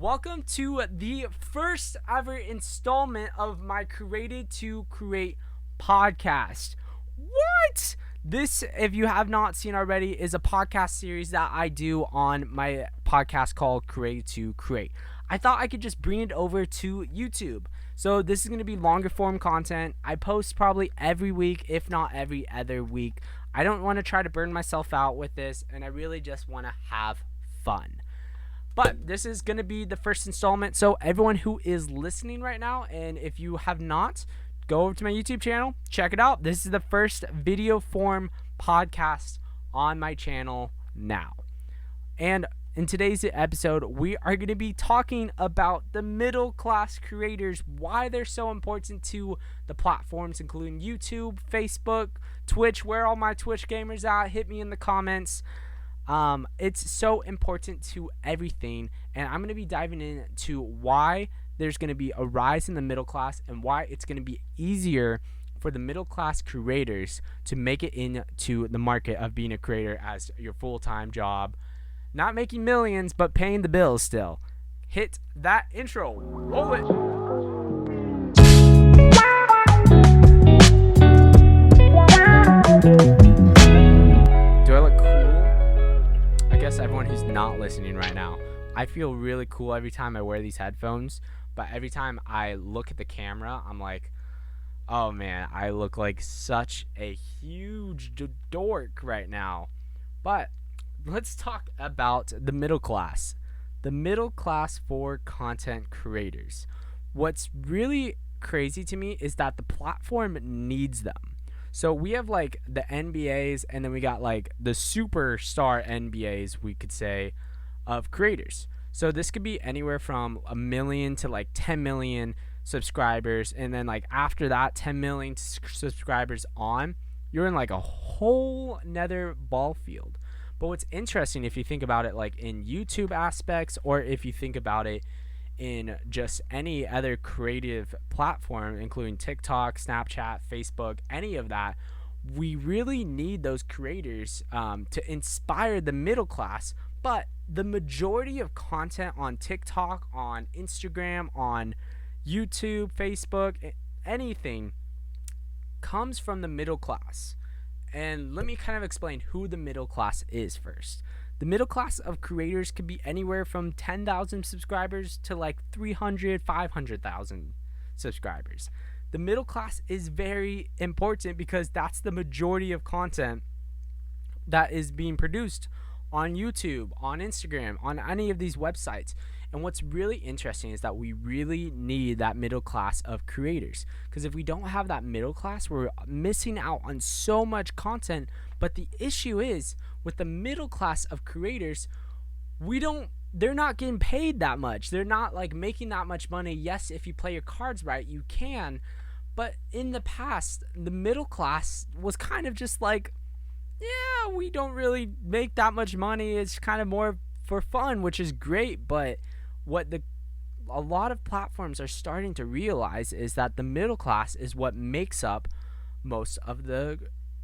Welcome to the first ever installment of my Created to Create podcast. What? This, if you have not seen already, is a podcast series that I do on my podcast called Created to Create. I thought I could just bring it over to YouTube. So this is going to be longer form content. I post probably every week, if not every other week. I don't want to try to burn myself out with this, and I really just want to have fun. But this is going to be the first installment, so everyone who is listening right now, and if you have not, go over to my YouTube channel, check it out. This is the first video form podcast on my channel now. And in today's episode, we are going to be talking about the middle class creators, why they're so important to the platforms, including YouTube, Facebook, Twitch. Where are all my Twitch gamers at? Hit me in the comments. It's so important to everything, and I'm going to be diving into why there's going to be a rise in the middle class and why it's going to be easier for the middle class creators to make it into the market of being a creator as your full-time job, not making millions but paying the bills still. Hit that intro. Roll it. Do I look cool? I guess everyone who's not listening right now, I feel really cool every time I wear these headphones, but every time I look at the camera, I'm like, oh man, I look like such a huge dork right now. But let's talk about the middle class. The middle class for content creators. What's really crazy to me is that the platform needs them. So we have like the NBAs, and then we got like the superstar NBAs, we could say, of creators. So this could be anywhere from 1 million to like 10 million subscribers. And then like after that 10 million subscribers on, you're in like a whole nother ball field. But what's interesting, if you think about it like in YouTube aspects, or if you think about it in just any other creative platform, including TikTok, Snapchat, Facebook, any of that, we really need those creators to inspire the middle class. But the majority of content on TikTok, on Instagram, on YouTube, Facebook, anything comes from the middle class. And let me kind of explain who the middle class is first. The middle class of creators could be anywhere from 10,000 subscribers to like 300, 500,000 subscribers. The middle class is very important because that's the majority of content that is being produced on YouTube, on Instagram, on any of these websites. And what's really interesting is that we really need that middle class of creators, because if we don't have that middle class, we're missing out on so much content. But the issue is with the middle class of creators, they're not getting paid that much. They're not like making that much money. Yes, if you play your cards right, you can. But in the past, the middle class was kind of just like, yeah, we don't really make that much money. It's kind of more for fun, which is great. But what a lot of platforms are starting to realize is that the middle class is what makes up most of the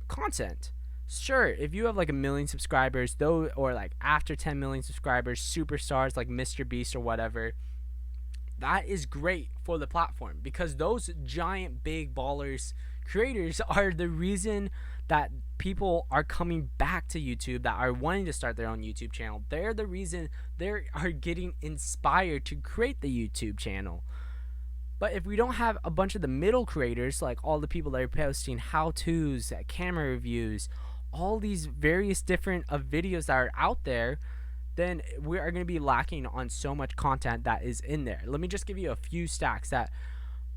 content. Sure, if you have like 1 million subscribers, though, or like after 10 million subscribers, superstars like Mr. Beast or whatever, that is great for the platform, because those giant big ballers creators are the reason that people are coming back to YouTube, that are wanting to start their own YouTube channel. They're the reason they are getting inspired to create the YouTube channel. But if we don't have a bunch of the middle creators, like all the people that are posting how-tos, camera reviews, all these various different videos that are out there, then we are going to be lacking on so much content that is in there. Let me just give you a few stats that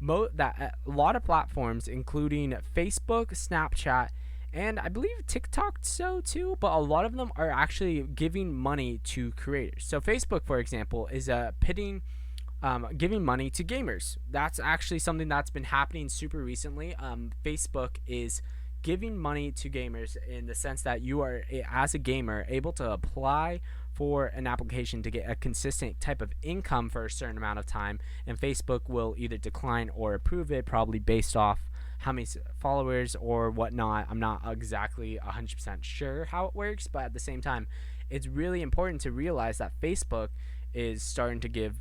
a lot of platforms, including Facebook, Snapchat, and I believe TikTok so too, but a lot of them are actually giving money to creators. So Facebook, for example, is giving money to gamers. That's actually something that's been happening super recently. Facebook is giving money to gamers in the sense that you are, as a gamer, able to apply for an application to get a consistent type of income for a certain amount of time, and Facebook will either decline or approve it, probably based off how many followers or whatnot. I'm not exactly 100% sure how it works, but at the same time, it's really important to realize that Facebook is starting to give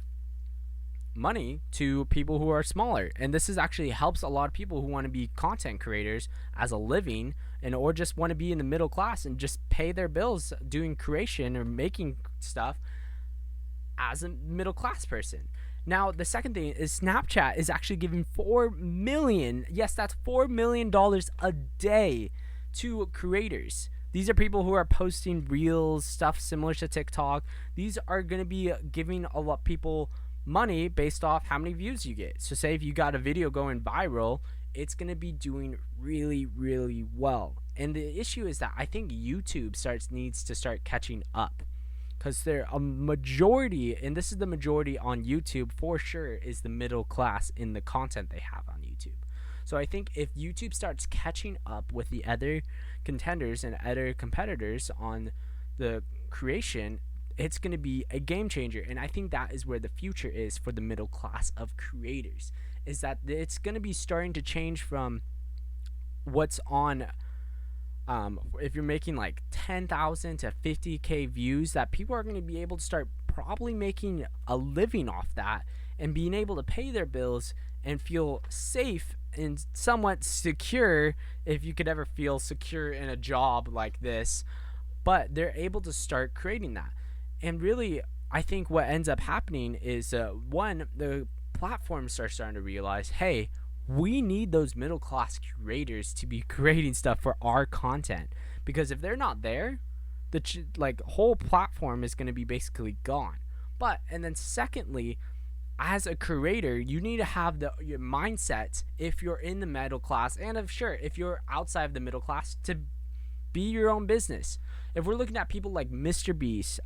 money to people who are smaller. And this is actually helps a lot of people who want to be content creators as a living, and or just want to be in the middle class and just pay their bills doing creation or making stuff as a middle class person. Now, the second thing is Snapchat is actually giving $4 million, yes, that's $4 million a day to creators. These are people who are posting reels, stuff similar to TikTok. These are going to be giving a lot of people money based off how many views you get. So say if you got a video going viral, it's going to be doing really, really well. And the issue is that I think YouTube needs to start catching up, because they're a majority, and this is the majority on YouTube for sure, is the middle class in the content they have on YouTube. So I think if YouTube starts catching up with the other contenders and other competitors on the creation, it's going to be a game changer. And I think that is where the future is for the middle class of creators, is that it's going to be starting to change from what's on if you're making like 10,000 to 50K views, that people are going to be able to start probably making a living off that and being able to pay their bills and feel safe and somewhat secure, if you could ever feel secure in a job like this. But they're able to start creating that. And really, I think what ends up happening is one, the platforms are starting to realize, hey, we need those middle class creators to be creating stuff for our content, because if they're not there, the whole platform is going to be basically gone. But and then secondly, as a creator, you need to have your mindset, if you're in the middle class, and if you're outside of the middle class, to be your own business. If we're looking at people like Mr. Beast,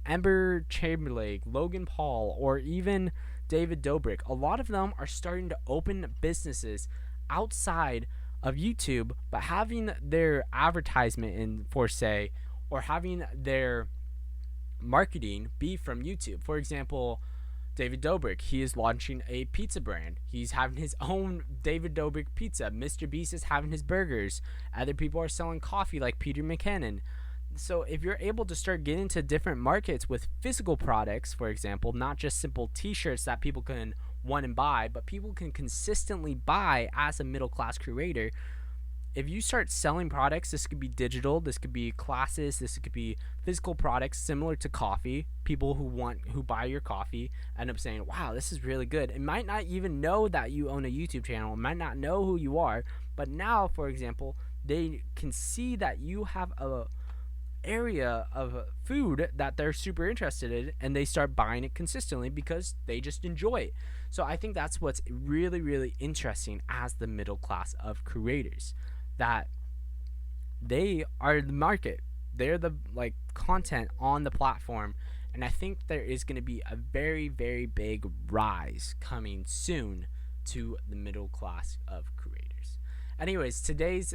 Ember Chamberlain, Logan Paul, or even David Dobrik, a lot of them are starting to open businesses outside of YouTube, but having their advertisement in for say, or having their marketing be from YouTube. For example, David Dobrik, he is launching a pizza brand. He's having his own David Dobrik pizza. Mr. Beast is having his burgers. Other people are selling coffee like Peter McKinnon. So if you're able to start getting into different markets with physical products, for example, not just simple t-shirts that people can want and buy, but people can consistently buy as a middle class creator. If you start selling products, this could be digital, this could be classes, this could be physical products similar to coffee. People who buy your coffee end up saying, wow, this is really good. It might not even know that you own a YouTube channel, might not know who you are, but now, for example, they can see that you have a area of food that they're super interested in, and they start buying it consistently because they just enjoy it. So I think that's what's really, really interesting as the middle class of creators, that they are the market, they're the content on the platform. And I think there is going to be a very, very big rise coming soon to the middle class of creators. Anyways, today's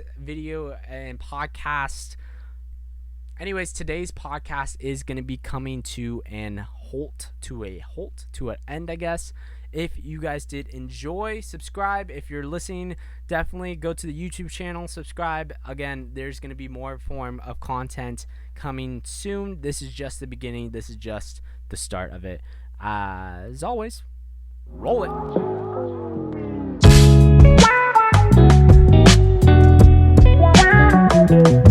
podcast is going to be coming to an an end, I guess. If you guys did enjoy, subscribe. If you're listening, definitely go to the YouTube channel, subscribe. Again, there's going to be more form of content coming soon. This is just the beginning. This is just the start of it. As always, roll it.